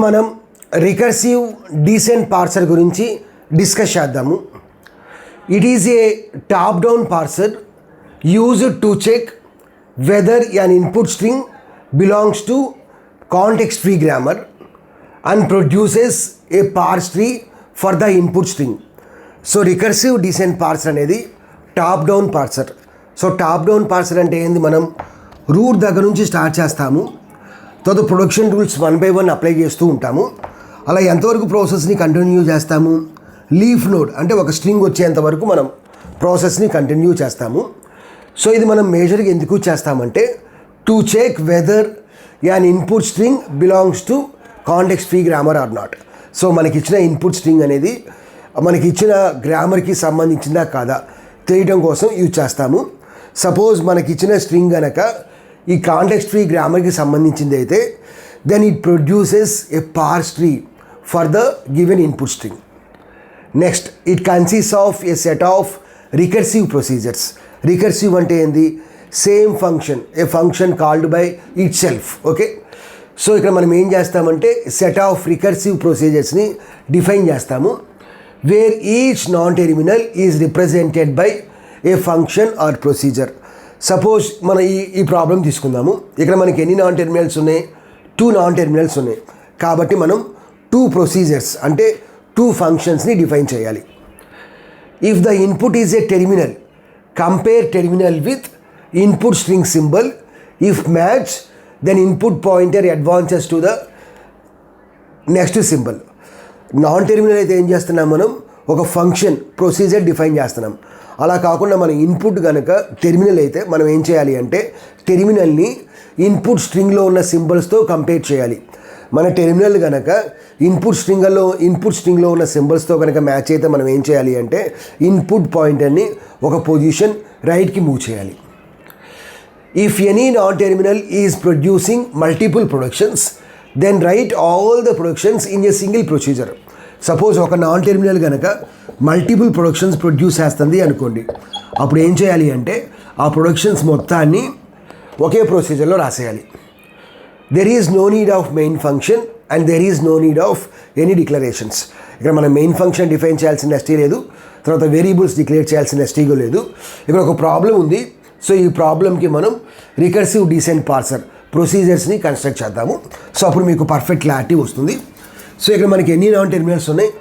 మనం recursive descent parser గురించి discuss చేద్దాము. It is a top down parser used to check whether an input string belongs to context free grammar and produces a parse tree for the input string. So recursive descent parser అనేది top down parser. So top down parser అంటే ఏంది, మనం route దగ్గర నుంచి start చేస్తాము, తర్వాత production rules 1 by 1 apply చేస్తూ ఉంటాము. అలా ఎంతవరకు ప్రాసెస్ని కంటిన్యూ చేస్తాము, లీఫ్ నోడ్ అంటే ఒక స్ట్రింగ్ వచ్చేంత వరకు మనం ప్రాసెస్ని కంటిన్యూ చేస్తాము. సో ఇది మనం మేజర్గా ఎందుకు చేస్తామంటే to check whether an input string belongs to context free grammar or not. So మనకిచ్చిన ఇన్పుట్ స్ట్రింగ్ అనేది మనకిచ్చిన గ్రామర్కి సంబంధించిందా కాదా తెలియడం కోసం యూజ్ చేస్తాము. సపోజ్ మనకిచ్చిన స్ట్రింగ్ కనుక ఈ కాంటెక్స్ట్ ఫ్రీ గ్రామర్కి సంబంధించింది అయితే then it produces a parse tree for the given input string. Next it consist of a set of recursive procedures. Recursive అంటే ఏంది, same function, a function called by itself. Okay, so ఇక్కడ మనం ఏం చేస్తామంటే set of recursive ప్రొసీజర్స్ని define చేస్తాము, where each non terminal is represented by a function or procedure. Suppose మన ఈ ప్రాబ్లం తీసుకుందాము. ఇక్కడ మనకి ఎన్ని నాన్ టెర్మినల్స్ ఉన్నాయి, 2 నాన్ టెర్మినల్స్ ఉన్నాయి. కాబట్టి మనం 2 ప్రొసీజర్స్ అంటే 2 ఫంక్షన్స్ని డిఫైన్ చేయాలి. If the input is a terminal, compare terminal with input string symbol. If match then input pointer advances to the next symbol. Non terminal అయితే ఏం చేస్తున్నాం, మనం ఒక ఫంక్షన్ ప్రొసీజర్ డిఫైన్ చేస్తున్నాం. అలా కాకుండా మన ఇన్పుట్ కనుక టెర్మినల్ అయితే మనం ఏం చేయాలి అంటే టెర్మినల్ని ఇన్పుట్ స్ట్రింగ్లో ఉన్న సింబల్స్తో కంపేర్ చేయాలి. మన టెర్మినల్ కనుక ఇన్పుట్ స్ట్రింగ్లో ఉన్న సింబల్స్తో కనుక మ్యాచ్ అయితే మనం ఏం చేయాలి అంటే ఇన్పుట్ పాయింటర్ని ఒక పొజిషన్ రైట్కి మూవ్ చేయాలి. If any non terminal is producing multiple productions then write all the productions in a single procedure. Suppose ఒక నాన్ టెర్మినల్ కనుక మల్టిపుల్ ప్రొడక్షన్స్ ప్రొడ్యూస్ చేస్తుంది అనుకోండి, అప్పుడు ఏం చేయాలి అంటే ఆ ప్రొడక్షన్స్ మొత్తాన్ని ఒకే ప్రొసీజర్లో రాసేయాలి. There is no need of main function and there is no need of any declarations. ఇక్కడ మనం మెయిన్ ఫంక్షన్ డిఫైన్ చేయాల్సిన ఎస్టీ లేదు, తర్వాత వేరియబుల్స్ డిక్లేర్ చేయాల్సిన ఎస్టీగో లేదు. ఇక్కడ ఒక ప్రాబ్లం ఉంది. సో ఈ ప్రాబ్లంకి మనం రికర్సివ్ డీసెంట్ పార్సర్ ప్రొసీజర్స్ని కన్స్ట్రక్ట్ చేద్దాము. సో అప్పుడు మీకు పర్ఫెక్ట్ క్లారిటీ వస్తుంది. సో ఇక్కడ మనకి ఎన్ని నాన్ టెర్మినల్స్ ఉన్నాయి,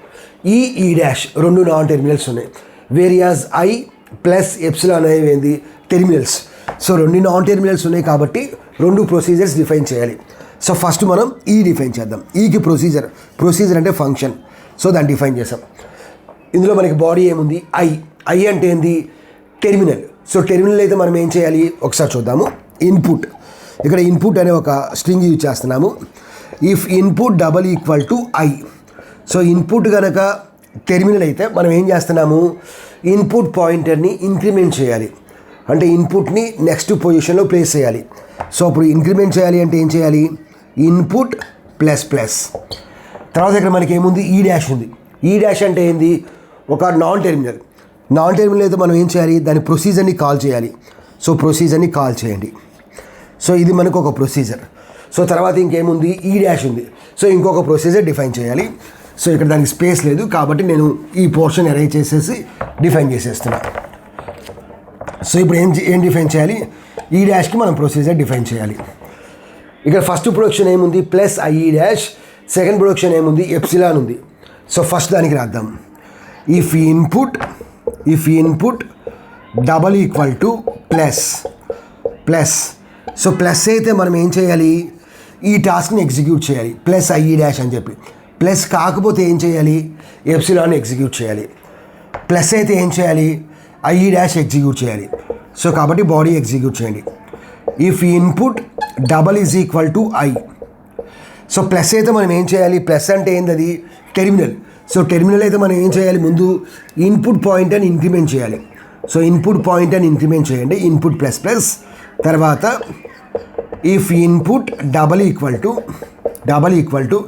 ఈ డాష్ 2 నాన్ టెర్మినల్స్ ఉన్నాయి. వేరియాస్ ఐ ప్లస్ ఎప్సిలాన్ అనేవి ఏంది టెర్మినల్స్. సో 2 నాన్ టెర్మినల్స్ ఉన్నాయి కాబట్టి 2 ప్రొసీజర్స్ డిఫైన్ చేయాలి. సో ఫస్ట్ మనం డిఫైన్ చేద్దాం. ఈకి ప్రొసీజర్ అంటే ఫంక్షన్. సో దాన్ని డిఫైన్ చేసాం. ఇందులో మనకి బాడీ ఏముంది, ఐ అంటే ఏంది టెర్మినల్. సో టెర్మినల్ అయితే మనం ఏం చేయాలి ఒకసారి చూద్దాము. ఇన్పుట్, ఇక్కడ ఇన్పుట్ అనే ఒక స్ట్రింగ్ యూజ్ చేస్తున్నాము. If input double equal to I. So input కనుక టెర్మినల్ అయితే మనం ఏం చేస్తున్నాము, ఇన్పుట్ పాయింటర్ని ఇంక్రిమెంట్ చేయాలి, అంటే ఇన్పుట్ని నెక్స్ట్ పొజిషన్లో ప్లేస్ చేయాలి. సో అప్పుడు ఇంక్రిమెంట్ చేయాలి అంటే ఏం చేయాలి, ఇన్పుట్ ప్లస్ ప్లస్. తర్వాత ఇక్కడ మనకి ఏముంది, ఈ డాష్ ఉంది. ఈ డాష్ అంటే ఏంది, ఒక నాన్ టెర్మినల్ అయితే మనం ఏం చేయాలి, దాని ప్రొసీజర్ని కాల్ చేయాలి. సో ప్రొసీజర్ని కాల్ చేయండి. సో ఇది మనకు ఒక ప్రొసీజర్. సో తర్వాత ఇంకేముంది, ఈ డాష్ ఉంది. సో ఇంకొక ప్రొసీజర్ డిఫైన్ చేయాలి. సో ఇక్కడ దానికి స్పేస్ లేదు కాబట్టి నేను ఈ పోర్షన్ అరేంజ్ చేసేసి డిఫైన్ చేసేస్తున్నా. సో ఇప్పుడు ఏం డిఫైన్ చేయాలి, ఈ డాష్కి మనం ప్రొసీజర్ డిఫైన్ చేయాలి. ఇక్కడ ఫస్ట్ ప్రొడక్షన్ ఏముంది, plus I dash. Second production ఏముంది, ఎప్సిలాన్ ఉంది. సో ఫస్ట్ దానికి రాద్దాం. If input double equal to plus. So plus అయితే మనం ఏం చేయాలి, ఈ టాస్క్ని ఎగ్జిక్యూట్ చేయాలి, ప్లస్ ఐ డాష్ అని చెప్పి. ప్లస్ కాకపోతే ఏం చేయాలి, ఎప్సిలాన్ ఎగ్జిక్యూట్ చేయాలి. ప్లస్ అయితే ఏం చేయాలి, ఐ డాష్ ఎగ్జిక్యూట్ చేయాలి. సో కాబట్టి బాడీ ఎగ్జిక్యూట్ చేయండి. If input double is equal to I. So plus అయితే మనం ఏం చేయాలి, ప్లస్ అంటే ఏంది, అది టెర్మినల్. సో టెర్మినల్ అయితే మనం ఏం చేయాలి, ముందు ఇన్పుట్ పాయింటర్ని ఇంక్రిమెంట్ చేయాలి. సో ఇన్పుట్ పాయింటర్ని ఇంక్రిమెంట్ చేయండి, ఇన్పుట్ ప్లస్ ప్లస్. తర్వాత if input double equal to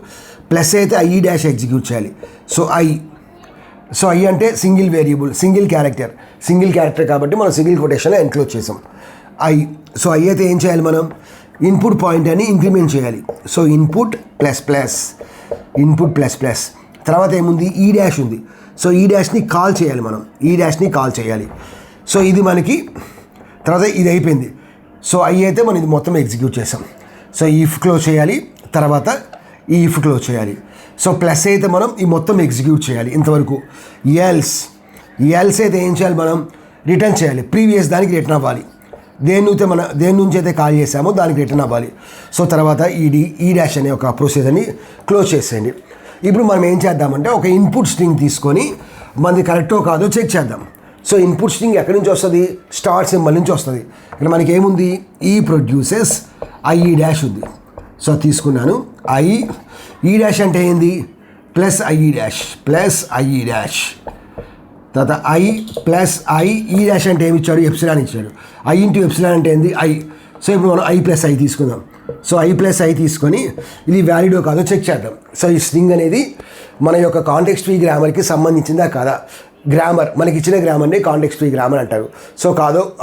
plus అయితే ఐ డాష్ ఎగ్జిక్యూట్ చేయాలి. సో ఐ అంటే సింగిల్ వేరియబుల్, సింగిల్ క్యారెక్టర్ కాబట్టి మనం సింగిల్ కొటేషన్లో ఎన్క్లోజ్ చేసాం ఐ. సో ఐ అయితే ఏం చేయాలి, మనం ఇన్పుట్ పాయింట్ అని ఇంక్రిమెంట్ చేయాలి. So input plus plus input plus plus, తర్వాత ఏముంది ఈ డాష్ ఉంది. సో ఈ డాష్ని కాల్ చేయాలి మనం, ఈ డాష్ని కాల్ చేయాలి. సో ఇది మనకి తర్వాత ఇది అయిపోయింది. సో అయితే మనం ఇది మొత్తం ఎగ్జిక్యూట్ చేసాం. సో ఈ ఇఫ్ క్లోజ్ చేయాలి, తర్వాత ఈ ఇఫ్ క్లోజ్ చేయాలి. సో ప్లస్ అయితే మనం ఈ మొత్తం ఎగ్జిక్యూట్ చేయాలి ఇంతవరకు. ఎల్స్ అయితే ఏం చేయాలి, మనం రిటర్న్ చేయాలి, ప్రీవియస్ దానికి రిటర్న్ అవ్వాలి. దేని నుంచి అయితే కాల్ చేసామో దానికి రిటర్న్ అవ్వాలి. సో తర్వాత ఈ డాష్ అనే ఒక ప్రొసీజర్ని క్లోజ్ చేసేయండి. ఇప్పుడు మనం ఏం చేద్దామంటే ఒక ఇన్పుట్ స్ట్రింగ్ తీసుకొని మనది కరెక్టో కాదో చెక్ చేద్దాం. సో ఇన్పుట్ స్ట్రింగ్ ఎక్కడి నుంచి వస్తుంది, స్టార్ సింబల్ నుంచి వస్తుంది. ఇక్కడ మనకి ఏముంది, ఈ ప్రొడ్యూసెస్ ఐఈ డాష్ ఉంది. సో తీసుకున్నాను ఈ డాష్ అంటే ఏంది, ప్లస్ ఐఈ డాష్ తర్వాత ఈ డాష్ అంటే ఏమి ఇచ్చాడు, ఎప్సిలాన్ ఇచ్చాడు. ఐ ఇంటూ ఎప్సిలాన్ అంటే ఏంది, ఐ. సో ఇప్పుడు మనం I+I తీసుకుందాం. సో I+I తీసుకొని ఇది వ్యాలిడో కాదో చెక్ చేద్దాం. సో ఈ స్ట్రింగ్ అనేది మన యొక్క కాంటెక్స్ట్ ఫ్రీ గ్రామర్కి సంబంధించిందా కాదా, గ్రామర్ మనకి ఇచ్చిన గ్రామర్ని కాంటెక్స్ట్ ఫ్రీ గ్రామర్ అంటారు. సో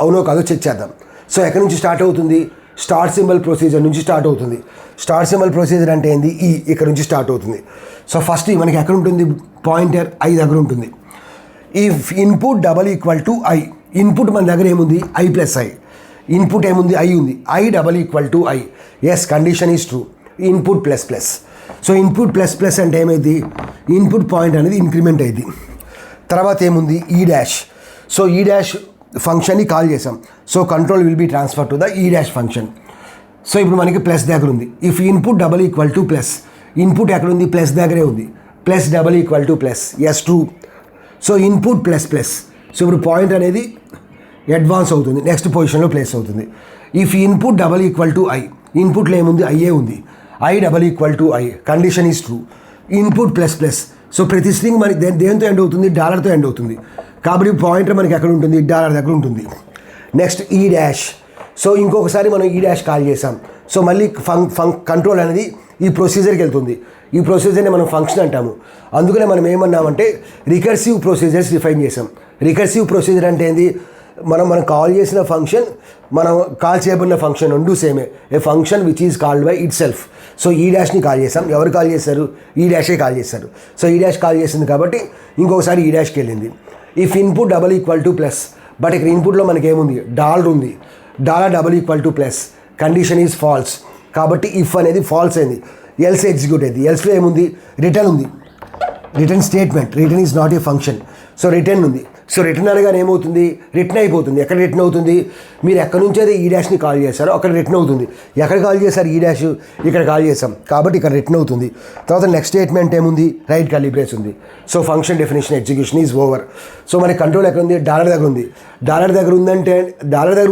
అవునో కాదో చెక్ చేద్దాం. సో ఎక్కడి నుంచి స్టార్ట్ అవుతుంది, స్టార్ సింబల్ ప్రొసీజర్ నుంచి స్టార్ట్ అవుతుంది. స్టార్ సింబల్ ప్రొసీజర్ అంటే ఏంది, ఇక్కడ నుంచి స్టార్ట్ అవుతుంది. సో ఫస్ట్ మనకి ఎక్కడ ఉంటుంది, పాయింటర్ I దగ్గర ఉంటుంది. ఇఫ్ ఇన్పుట్ =I, ఇన్పుట్ మన దగ్గర ఏముంది, I+I, ఇన్పుట్ ఏముంది, I ఉంది, I =I. Yes, condition is true. Input plus plus. So input plus plus అంటే ఏమైంది, ఇన్పుట్ పాయింట్ అనేది ఇంక్రిమెంట్ అయింది. తర్వాత ఏముంది, ఈ డాష్. సో ఈ డాష్ ఫంక్షన్ని కాల్ చేసాం. So control will be transfer to the E dash function. So ఇప్పుడు మనకి ప్లస్ దగ్గర ఉంది. ఇఫ్ ఇన్పుట్ ప్లస్, ఇన్పుట్ ఎక్కడ ఉంది, ప్లస్ దగ్గరే ఉంది. Plus plus, yes true. So input plus plus. So ఇప్పుడు పాయింట్ అనేది అడ్వాన్స్ అవుతుంది, నెక్స్ట్ పొజిషన్లో ప్లేస్ అవుతుంది. ఇఫ్ ఇన్పుట్ I, ఇన్పుట్లో ఏముంది, ఐఏ ఉంది. I =I, condition is true. Input plus plus. So ప్రతి స్ట్రింగ్ మనకి దేంతో ఎండ్ అవుతుంది, డాలర్తో ఎండ్ అవుతుంది. కాబట్టి పాయింటర్ మనకి ఎక్కడ ఉంటుంది, డాలర్ దగ్గర ఉంటుంది. నెక్స్ట్ ఈ డాష్. సో ఇంకొకసారి మనం ఈ డాష్ కాల్ చేసాం. సో మళ్ళీ కంట్రోల్ అనేది ఈ ప్రొసీజర్కి వెళ్తుంది. ఈ ప్రొసీజర్ని మనం ఫంక్షన్ అంటాము. అందుకనే మనం ఏమన్నామంటే రికర్సివ్ ప్రొసీజర్స్ డిఫైన్ చేసాం. రికర్సివ్ ప్రొసీజర్ అంటే ఏంది, మనం కాల్ చేసిన ఫంక్షన్, మనం కాల్ చేయబడిన ఫంక్షన్ రెండు సేమే. A function which is called by itself. So ఈ డాష్ని కాల్ చేసాం. ఎవరు కాల్ చేశారు, ఈ డాషే కాల్ చేశారు. సో ఈ డాష్ కాల్ చేసింది కాబట్టి ఇంకొకసారి ఈ డాష్కి వెళ్ళింది. ఇఫ్ ఇన్పుట్ ప్లస్, బట్ ఇక్కడ ఇన్పుట్లో మనకి ఏముంది, డాలర్ ఉంది. Dollar plus, condition is false. కాబట్టి ఇఫ్ అనేది ఫాల్స్ అయింది, ఎల్స్ ఎగ్జిక్యూట్ అయింది. ఎల్స్లో ఏముంది, రిటర్న్ ఉంది. Return statement, return is not a function. So return ఉంది. సో రిటర్న్ అనగానే ఏమవుతుంది, రిటర్న్ అయిపోతుంది. ఎక్కడ రిటర్న్ అవుతుంది, మీరు ఎక్కడి నుంచి అయితే ఈ డాష్ని కాల్ చేశారో అక్కడ రిటర్న్ అవుతుంది. ఎక్కడ కాల్ చేశారు, ఈ డాష్ ఇక్కడ కాల్ చేసాం కాబట్టి ఇక్కడ రిటర్న్ అవుతుంది. తర్వాత నెక్స్ట్ స్టేట్మెంట్ ఏముంది, రైట్ కర్లీ బ్రేస్ ఉంది. So function definition execution is over. So మన కంట్రోల్ ఎక్కడ ఉంది, డాలర్ దగ్గర ఉంది. డాలర్ దగ్గర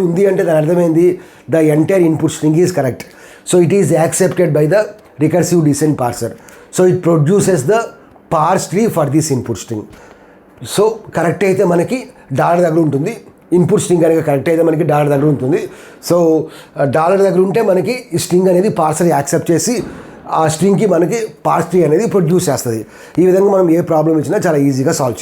ఉంది అంటే దాని అర్థమైంది, the entire input string is correct. So it is accepted by the recursive descent parser. So it produces the parse tree for this input string. So correct అయితే మనకి డాలర్ దగ్గర ఉంటుంది. ఇన్పుట్ స్ట్రింగ్ అనేది కరెక్ట్ అయితే మనకి dollar దగ్గర ఉంటుంది. So dollar దగ్గర ఉంటే మనకి ఈ స్ట్రింగ్ అనేది పార్సర్ యాక్సెప్ట్ చేసి ఆ స్ట్రింగ్కి మనకి పార్స్ ట్రీ అనేది ప్రొడ్యూస్ చేస్తుంది. ఈ విధంగా మనం ఏ ప్రాబ్లం ఇచ్చినా చాలా ఈజీగా సాల్వ్